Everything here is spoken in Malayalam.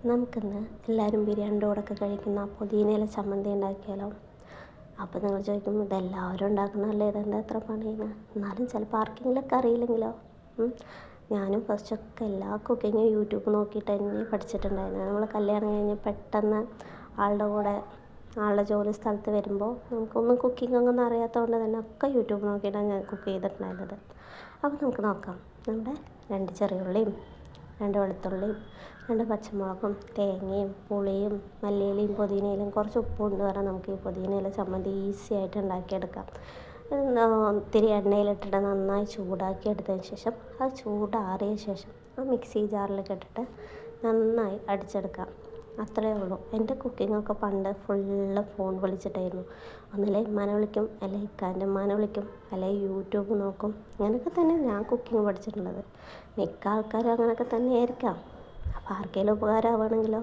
നമുക്കിന്ന് എല്ലാവരും ബിരിയാണിയുടെ കൂടെയൊക്കെ കഴിക്കുന്ന പുതിനയില ചമ്മന്തി ഉണ്ടാക്കിയാലോ. അപ്പോൾ നിങ്ങൾ ചോദിക്കും, ഇതെല്ലാവരും ഉണ്ടാക്കണമല്ലേ, ഇതെന്താ എത്ര പണിയെന്ന്. എന്നാലും ചിലപ്പോൾ ആർക്കെങ്കിലുമൊക്കെ അറിയില്ലെങ്കിലോ. ഞാനും ഫസ്റ്റൊക്കെ എല്ലാ കുക്കിങ്ങും യൂട്യൂബ് നോക്കിയിട്ട് തന്നെ പഠിച്ചിട്ടുണ്ടായിരുന്നു. നമ്മൾ കല്യാണം കഴിഞ്ഞ് പെട്ടെന്ന് ആളുടെ ജോലി സ്ഥലത്ത് വരുമ്പോൾ നമുക്കൊന്നും കുക്കിങ്ങൊന്നും അറിയാത്തതുകൊണ്ട് തന്നെ ഒക്കെ യൂട്യൂബ് നോക്കിയിട്ടാണ് ഞാൻ കുക്ക് ചെയ്തിട്ടുണ്ടായിരുന്നത്. അപ്പോൾ നമുക്ക് നോക്കാം. നമ്മുടെ 2 ചെറിയ ഉള്ളിയും 2 വെളുത്തുള്ളിയും 2 പച്ചമുളകും തേങ്ങയും പുളിയും മല്ലിയിലയും പുതിനയിലയും കുറച്ച് ഉപ്പും കൊണ്ട് വേണം നമുക്ക് ഈ പുതിനയില ചമ്മന്തി ഈസി ആയിട്ട് ഉണ്ടാക്കിയെടുക്കാം. ഇത്തിരി എണ്ണയിലിട്ടിട്ട് നന്നായി ചൂടാക്കി എടുത്തതിന് ശേഷം അത് ചൂടാറിയ ശേഷം ആ മിക്സി ജാറിലേക്ക് ഇട്ടിട്ട് നന്നായി അടിച്ചെടുക്കാം. അത്രയേ ഉള്ളൂ. എൻ്റെ കുക്കിങ്ങൊക്കെ പണ്ട് ഫുള്ള് ഫോൺ വിളിച്ചിട്ടായിരുന്നു. ഒന്നില്ലേ ഉമ്മാനെ വിളിക്കും, അല്ലെങ്കിൽ ഇക്കാൻ്റെ ഉമ്മാനെ വിളിക്കും, അല്ലെങ്കിൽ യൂട്യൂബ് നോക്കും. അങ്ങനെയൊക്കെ തന്നെ ഞാൻ കുക്കിങ് പഠിച്ചിട്ടുള്ളത്. മിക്ക ആൾക്കാരും അങ്ങനെയൊക്കെ തന്നെ ആയിരിക്കാം. അപ്പോൾ ആർക്കെങ്കിലും ഉപകാരമാവുകയാണെങ്കിലോ.